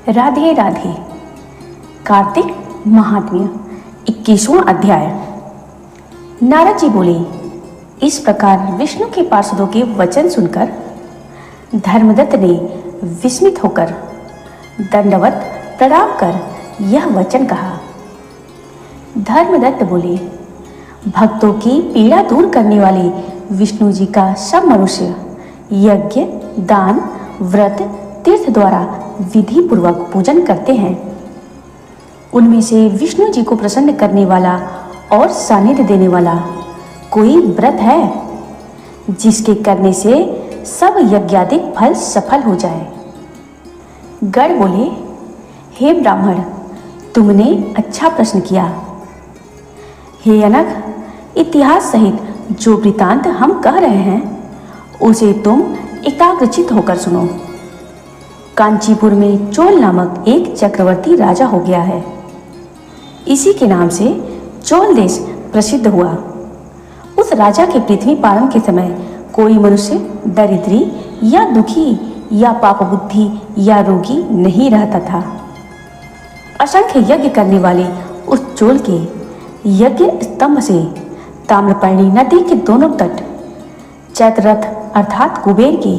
राधे राधे। कार्तिक महात्म्य 21वां अध्याय। नारद जी बोले, इस प्रकार विष्णु के पार्षदों के वचन सुनकर धर्मदत्त ने विस्मित होकर दंडवत प्रणाम कर यह वचन कहा। धर्मदत्त बोले, भक्तों की पीड़ा दूर करने वाले विष्णु जी का सब मनुष्य यज्ञ, दान, व्रत, तीर्थ द्वारा विधि पूर्वक पूजन करते हैं। उनमें से विष्णु जी को प्रसन्न करने वाला और सानिध्य देने वाला कोई व्रत है जिसके करने से सब यज्ञादिक फल सफल हो जाए। गण बोले, हे ब्राह्मण, तुमने अच्छा प्रश्न किया। हे अनघ, इतिहास सहित जो वृतांत हम कह रहे हैं उसे तुम एकाग्रचित होकर सुनो। कांचीपुर में चोल नामक एक चक्रवर्ती राजा हो गया है। इसी के नाम से चोल देश प्रसिद्ध हुआ। उस राजा के पृथ्वी पालन के समय कोई मनुष्य दरिद्री या दुखी या पाप बुद्धि या रोगी नहीं रहता था। असंख्य यज्ञ करने वाले उस चोल के यज्ञ स्तंभ से ताम्रपर्णी नदी के दोनों तट चैत्ररथ अर्थात कुबेर के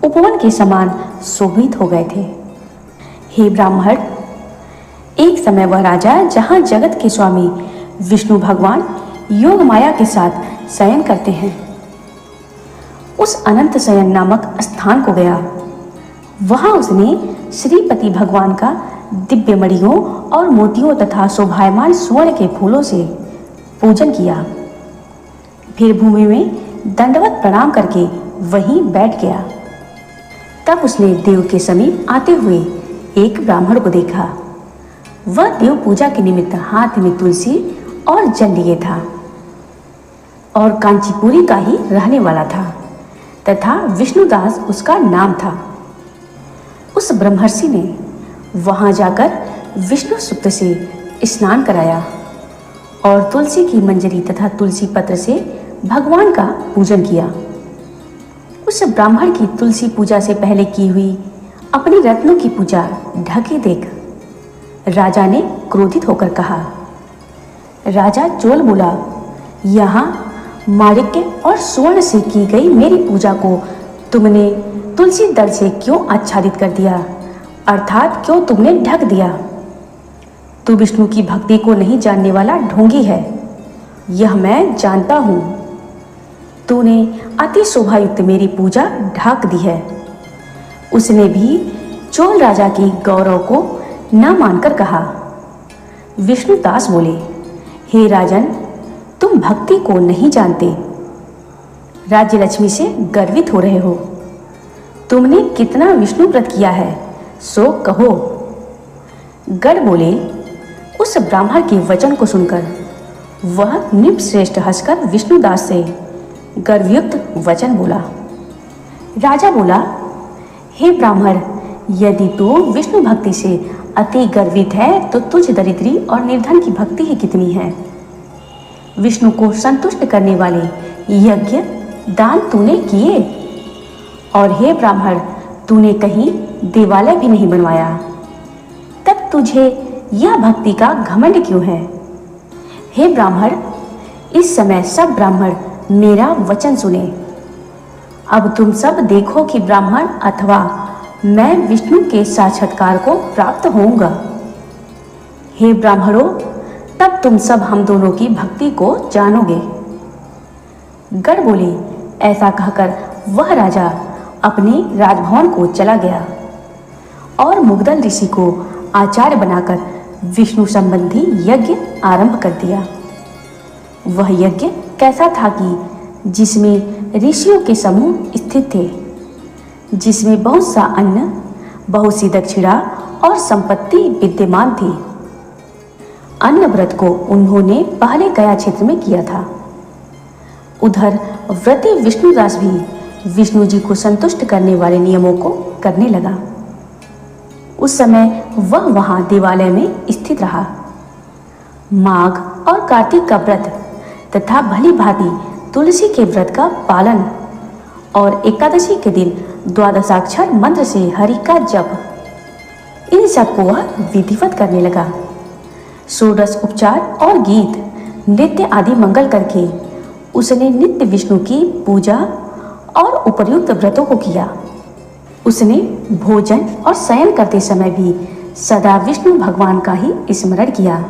उपवन के समान शोभित हो गए थे। हे ब्राह्मण, एक समय वह राजा जहां जगत के स्वामी विष्णु भगवान योग माया के साथ शयन करते हैं, उस अनंत शयन नामक स्थान को गया। वहां उसने श्रीपति भगवान का दिव्य मणियों और मोतियों तथा शोभायमान स्वर्ण के फूलों से पूजन किया। फिर भूमि में दंडवत प्रणाम करके वहीं बैठ गया। तब उसने देव के समीप आते हुए एक ब्राह्मण को देखा। वह देव पूजा के निमित्त हाथ में तुलसी और जल लिए था और कांचीपुरी का ही रहने वाला था तथा विष्णुदास उसका नाम था। उस ब्रह्मर्षि ने वहां जाकर विष्णु सूक्त से स्नान कराया और तुलसी की मंजरी तथा तुलसी पत्र से भगवान का पूजन किया। उस ब्राह्मण की तुलसी पूजा से पहले की हुई अपनी रत्नों की पूजा ढके देख राजा ने क्रोधित होकर कहा। राजा चोल बोला, यहाँ माणिक्य और स्वर्ण से की गई मेरी पूजा को तुमने तुलसी दल से क्यों आच्छादित कर दिया, अर्थात क्यों तुमने ढक दिया? तू विष्णु की भक्ति को नहीं जानने वाला ढोंगी है, यह मैं जानता हूँ। तूने अति शोभायुक्त मेरी पूजा ढाक दी है। उसने भी चोल राजा की गौरव को न मानकर कहा। विष्णुदास बोले, हे राजन, तुम भक्ति को नहीं जानते, राज्य लक्ष्मी से गर्वित हो रहे हो। तुमने कितना विष्णु व्रत किया है सो कहो। गण बोले, उस ब्राह्मण के वचन को सुनकर वह निपश्रेष्ठ हंसकर विष्णुदास से गर्वयुक्त वचन बोला। राजा बोला, हे ब्राह्मण, यदि तू विष्णु भक्ति से अति गर्वित है तो तुझ दरिद्री और निर्धन की भक्ति ही कितनी है। विष्णु को संतुष्ट करने वाले यज्ञ दान तूने किए, और हे ब्राह्मण, तूने कहीं देवालय भी नहीं बनवाया, तब तुझे यह भक्ति का घमंड क्यों है? हे ब्राह्मण, इस समय सब ब्राह्मण मेरा वचन सुने। अब तुम सब देखो कि ब्राह्मण अथवा मैं विष्णु के साक्षात्कार को प्राप्त होऊंगा। हे ब्राह्मणों, तब तुम सब हम दोनों की भक्ति को जानोगे। गण बोले, ऐसा कहकर वह राजा अपने राजभवन को चला गया और मुग्दल ऋषि को आचार्य बनाकर विष्णु संबंधी यज्ञ आरंभ कर दिया। वह यज्ञ कैसा था कि जिसमें ऋषियों के समूह स्थित थे, जिसमें बहुत सा अन्न, बहुत सी दक्षिणा और संपत्ति विद्यमान थी। अन्न व्रत को उन्होंने पहले गया क्षेत्र में किया था। उधर व्रती विष्णुदास भी विष्णु जी को संतुष्ट करने वाले नियमों को करने लगा। उस समय वह वहां देवालय में स्थित रहा। माघ और कार्तिक का व्रत तथा भली भांति तुलसी के व्रत का पालन और एकादशी के दिन द्वादशाक्षर मंत्र से हरि का जप, इन सबको वह विधिवत करने लगा। षोडश उपचार और गीत, नृत्य आदि मंगल करके उसने नित्य विष्णु की पूजा और उपर्युक्त व्रतों को किया। उसने भोजन और शयन करते समय भी सदा विष्णु भगवान का ही स्मरण किया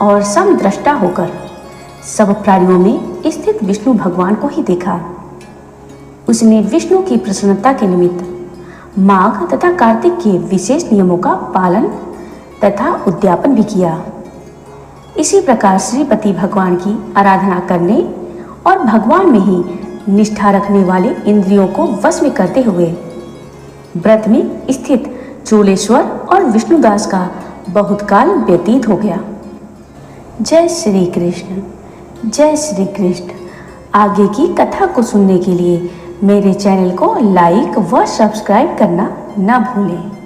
और समदृष्टा होकर सब प्राणियों में स्थित विष्णु भगवान को ही देखा। उसने विष्णु की प्रसन्नता के निमित्त माघ तथा कार्तिक के विशेष नियमों का पालन तथा उद्यापन भी किया। इसी प्रकार श्रीपति भगवान की आराधना करने और भगवान में ही निष्ठा रखने वाले इंद्रियों को वश में करते हुए व्रत में स्थित चोलेश्वर और विष्णुदास का बहुत काल व्यतीत हो गया। जय श्री कृष्ण, जय श्री कृष्ण। आगे की कथा को सुनने के लिए मेरे चैनल को लाइक व सब्सक्राइब करना न भूलें।